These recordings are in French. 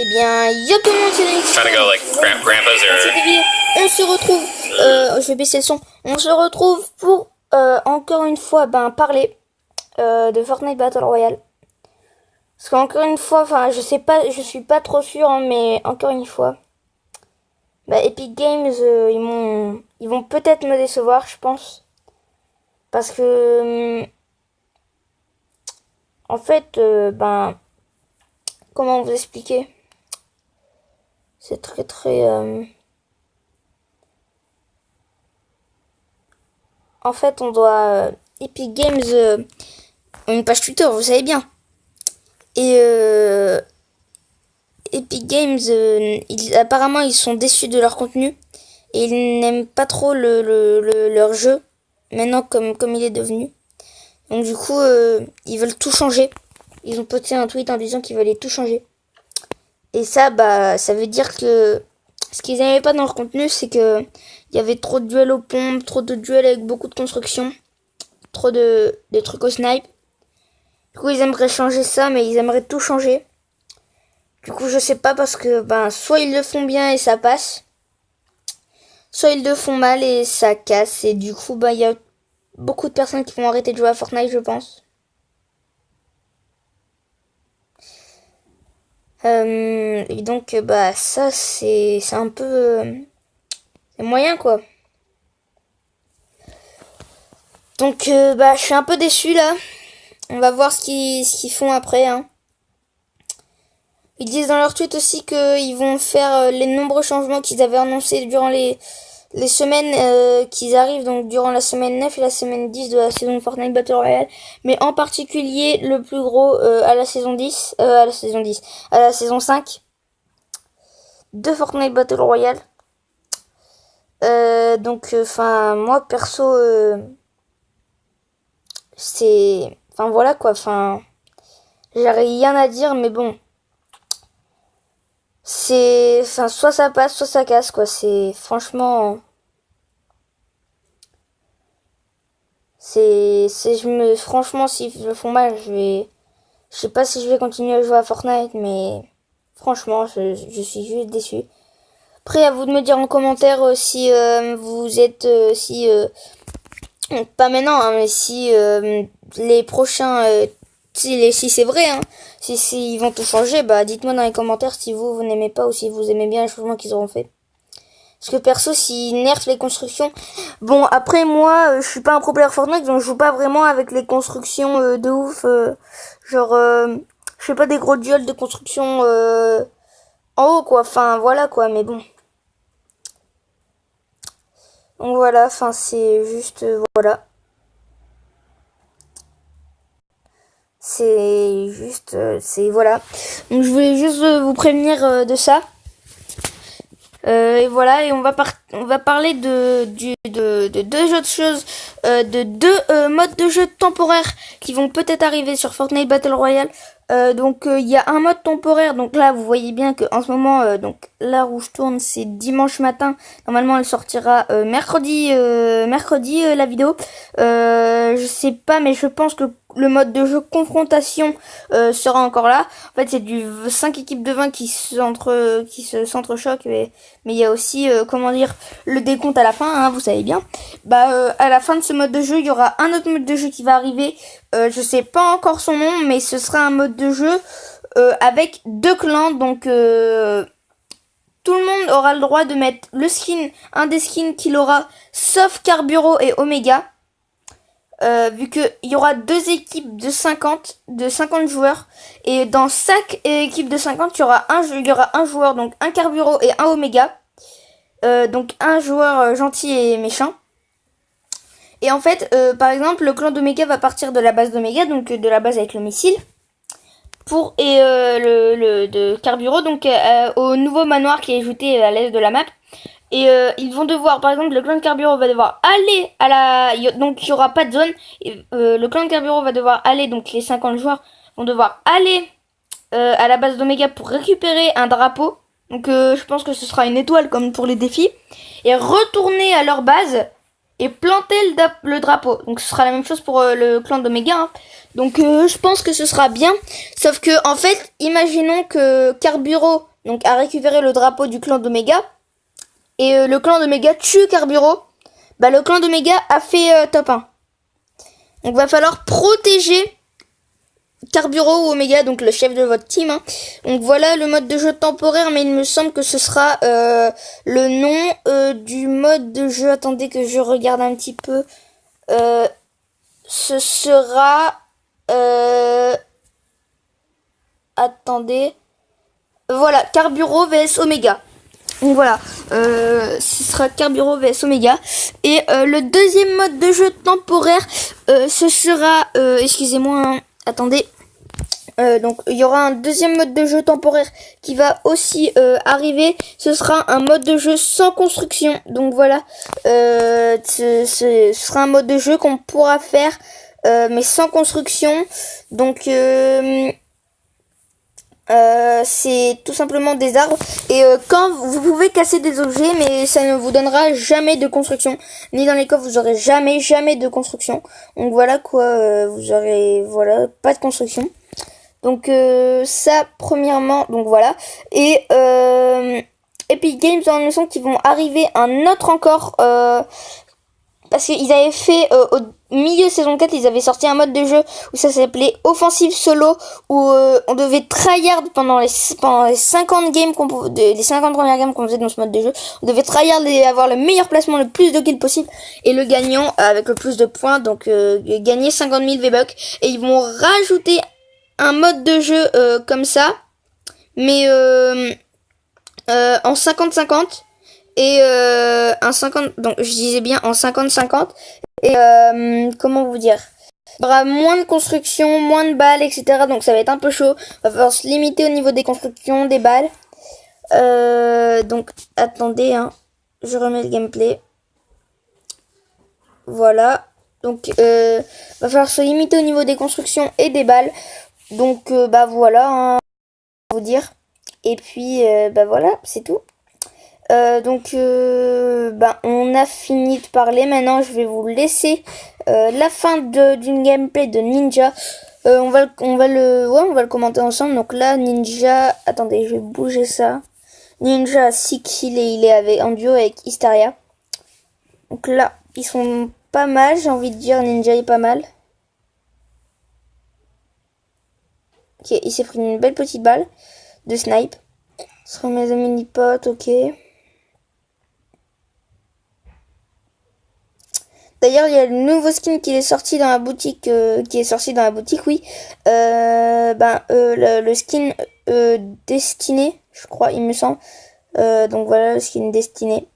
Eh bien, yo tout le monde, c'est Denis. Trying to go like grandpa's or On se retrouve, je vais baisser le son. On se retrouve pour encore une fois parler de Fortnite Battle Royale. Parce qu'encore une fois, enfin je sais pas, je suis pas trop sûr, hein, mais encore une fois, Epic Games, ils vont peut-être me décevoir, je pense. Parce que en fait, comment vous expliquer? C'est très en fait, on doit Epic Games ont une page Twitter, vous savez bien. Et Epic Games, apparemment, ils sont déçus de leur contenu et ils n'aiment pas trop leur jeu maintenant comme il est devenu. Donc du coup, ils veulent tout changer. Ils ont posté un tweet en disant qu'ils veulent tout changer. Et ça, ça veut dire que ce qu'ils n'aimaient pas dans leur contenu, c'est que il y avait trop de duels aux pompes, trop de duels avec beaucoup de construction, trop de trucs au snipe. Du coup, ils aimeraient changer ça, mais ils aimeraient tout changer. Du coup, je sais pas parce que soit ils le font bien et ça passe, soit ils le font mal et ça casse. Et du coup, il y a beaucoup de personnes qui vont arrêter de jouer à Fortnite, je pense. Et donc, ça, c'est un peu... c'est moyen, quoi. Donc, je suis un peu déçu, là. On va voir ce qu'ils font après, hein. Ils disent dans leur tweet aussi qu'ils vont faire les nombreux changements qu'ils avaient annoncés durant les semaines qui arrivent, donc durant la semaine 9 et la semaine 10 de la saison de Fortnite Battle Royale, mais en particulier le plus gros à la saison 10, à la saison 5 de Fortnite Battle Royale. Moi perso, c'est... Enfin voilà quoi, j'ai rien à dire, mais bon. Soit ça passe, soit ça casse, quoi. C'est, franchement... Franchement, s'ils le font mal, je sais pas si je vais continuer à jouer à Fortnite, mais franchement, je suis juste déçu. Après, à vous de me dire en commentaire si vous êtes, pas maintenant, hein, mais si les prochains, si c'est vrai, hein, si ils vont tout changer, dites-moi dans les commentaires si vous n'aimez pas ou si vous aimez bien les changements qu'ils auront fait. Parce que perso, s'ils nerfent les constructions... Bon, après, moi, je suis pas un pro player Fortnite, donc je joue pas vraiment avec les constructions de ouf. Je fais pas des gros duels de construction en haut, quoi. Enfin, voilà, quoi, mais bon. Donc voilà, c'est juste... voilà. C'est juste... voilà. Donc je voulais juste vous prévenir de ça. Et voilà, et on va parler de deux autres choses, de deux modes de jeu temporaires qui vont peut-être arriver sur Fortnite Battle Royale. Il y a un mode temporaire, donc là vous voyez bien que en ce moment, donc là où je tourne, c'est dimanche matin. Normalement elle sortira mercredi la vidéo. Je sais pas, mais je pense que le mode de jeu confrontation sera encore là. En fait, c'est du 5 équipes de 20 qui se s'entrechoquent, mais il y a aussi le décompte à la fin, hein, vous savez bien. À la fin de ce mode de jeu, il y aura un autre mode de jeu qui va arriver. Je sais pas encore son nom, mais ce sera un mode de jeu avec deux clans, donc tout le monde aura le droit de mettre un des skins qu'il aura, sauf Carburo et Omega. Vu qu'il y aura deux équipes de 50 joueurs, et dans chaque équipe de 50 il y aura un joueur, donc un Carburo et un Omega, donc un joueur gentil et méchant. Et en fait, par exemple, le clan d'Omega va partir de la base d'Omega, donc de la base avec le missile, de Carburo, donc au nouveau manoir qui est ajouté à l'est de la map. Et ils vont devoir, par exemple, le clan de Carburo va devoir aller donc il n'y aura pas de zone. Et, le clan de Carburo va devoir aller, donc les 50 joueurs vont devoir aller à la base d'Omega pour récupérer un drapeau. Donc je pense que ce sera une étoile comme pour les défis. Et retourner à leur base et planter le drapeau. Donc ce sera la même chose pour le clan d'Omega, hein. Donc je pense que ce sera bien. Sauf que en fait, imaginons que Carburo donc à récupérer le drapeau du clan d'Omega. Et le clan d'Omega tue Carburo. Bah le clan d'Omega a fait top 1. Donc va falloir protéger Carburo ou Omega, donc le chef de votre team. Hein. Donc voilà le mode de jeu temporaire, mais il me semble que ce sera le nom du mode de jeu. Attendez que je regarde un petit peu. Ce sera... attendez. Voilà, Carburo vs Omega. Donc voilà, ce sera Carburo vs Omega. Et le deuxième mode de jeu temporaire, ce sera... excusez-moi, hein, attendez. Donc il y aura un deuxième mode de jeu temporaire qui va aussi arriver. Ce sera un mode de jeu sans construction. Donc voilà, ce sera un mode de jeu qu'on pourra faire, mais sans construction. Donc... c'est tout simplement des arbres et quand vous pouvez casser des objets, mais ça ne vous donnera jamais de construction, ni dans les coffres vous aurez jamais de construction. Donc voilà quoi, vous aurez voilà pas de construction. Donc ça premièrement, donc voilà. Et Epic Games dans le sens qu'ils vont arriver un autre encore, parce qu'ils avaient fait au milieu de saison 4, ils avaient sorti un mode de jeu où ça s'appelait Offensive Solo, où on devait tryhard pendant les 50 games les 50 premières games qu'on faisait dans ce mode de jeu. On devait tryhard et avoir le meilleur placement, le plus de kills possible, et le gagnant avec le plus de points, donc gagner 50 000 V-Bucks. Et ils vont rajouter un mode de jeu comme ça, mais en 50-50. Et un 50, donc je disais bien en 50-50. Et comment vous dire, il y aura moins de construction, moins de balles, etc. Donc ça va être un peu chaud. Il va falloir se limiter au niveau des constructions, des balles. Donc attendez, hein, je remets le gameplay. Voilà. Donc va falloir se limiter au niveau des constructions et des balles. Donc bah voilà, hein, vous dire. Et puis bah voilà, c'est tout. Donc on a fini de parler. Maintenant je vais vous laisser la fin d'une gameplay de Ninja. On va le commenter ensemble. Donc là Ninja, attendez, je vais bouger ça. Ninja a 6 kills et il est en duo avec Hysteria. Donc là ils sont pas mal, j'ai envie de dire. Ninja est pas mal. Ok, il s'est pris une belle petite balle de snipe. Ce sont mes amis potes, ok. D'ailleurs, il y a le nouveau skin qui est sorti dans la boutique, oui. Le skin Destiné, je crois, il me semble. Donc voilà, le skin Destiné.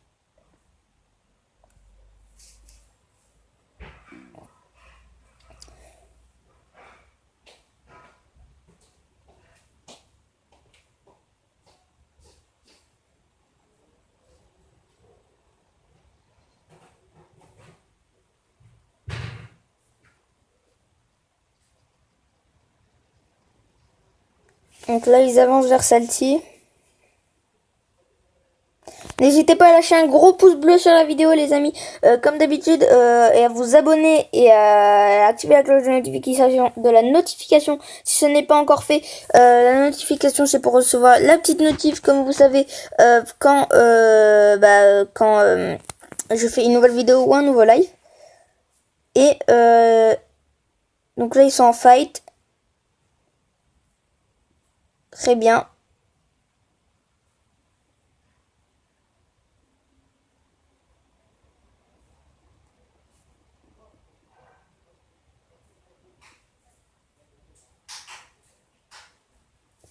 Donc là, ils avancent vers Salty. N'hésitez pas à lâcher un gros pouce bleu sur la vidéo, les amis, comme d'habitude, et à vous abonner et à activer la cloche de la notification si ce n'est pas encore fait. La notification, c'est pour recevoir la petite notif, comme vous savez, quand je fais une nouvelle vidéo ou un nouveau live. Et donc là, ils sont en fight. Très bien.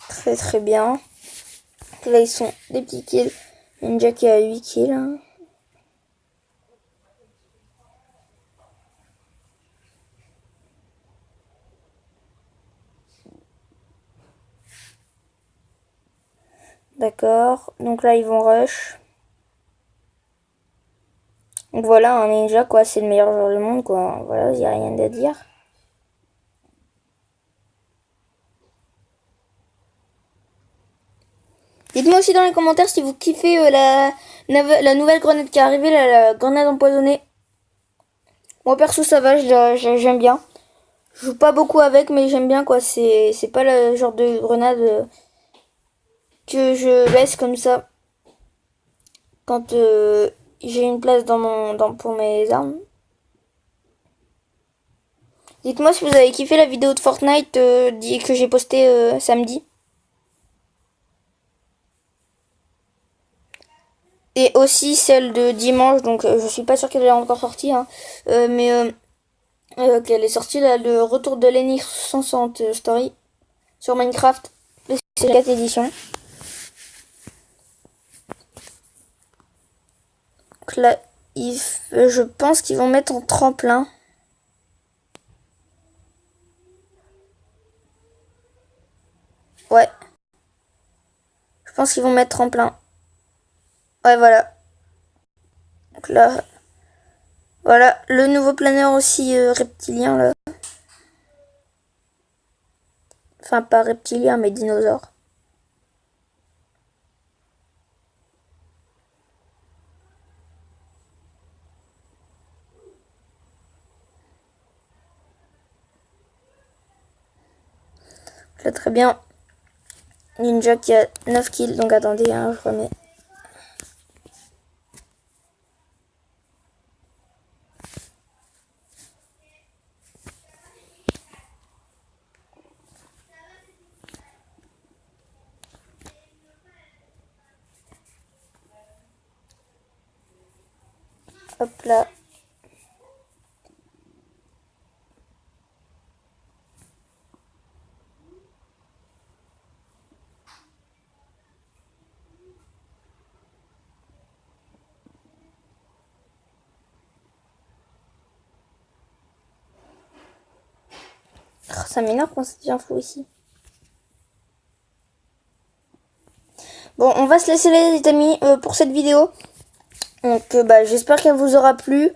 Très très bien. Là, ils sont des petits kills. Ninja qui a 8 kills. Hein. D'accord. Donc là, ils vont rush. Donc voilà, un ninja, quoi. C'est le meilleur joueur du monde, quoi. Voilà, il n'y a rien à dire. Dites-moi aussi dans les commentaires si vous kiffez la nouvelle grenade qui est arrivée, la grenade empoisonnée. Moi perso ça va, j'aime bien. Je joue pas beaucoup avec mais j'aime bien quoi, c'est pas le genre de grenade que je laisse comme ça quand j'ai une place pour mes armes. Dites-moi si vous avez kiffé la vidéo de Fortnite que j'ai postée samedi. Et aussi celle de dimanche, donc je suis pas sûre qu'elle est encore sortie, hein, mais qu'elle est sortie là, le retour de l'Enix 160 Story sur Minecraft, c'est la 4 édition. Donc là, je pense qu'ils vont mettre en tremplin. Ouais. Je pense qu'ils vont mettre tremplin. Ouais, voilà. Donc là, voilà, le nouveau planeur aussi reptilien là. Enfin, pas reptilien, mais dinosaure. Là, très bien. Ninja qui a 9 kills, donc attendez, hein, je remets. Hop là. Ça m'énerve quand ça devient flou ici. Bon, on va se laisser là, les amis, pour cette vidéo. Donc, j'espère qu'elle vous aura plu.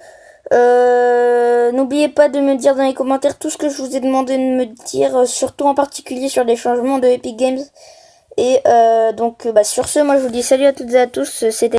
N'oubliez pas de me dire dans les commentaires tout ce que je vous ai demandé de me dire, surtout en particulier sur les changements de Epic Games. Et sur ce, moi je vous dis salut à toutes et à tous. C'était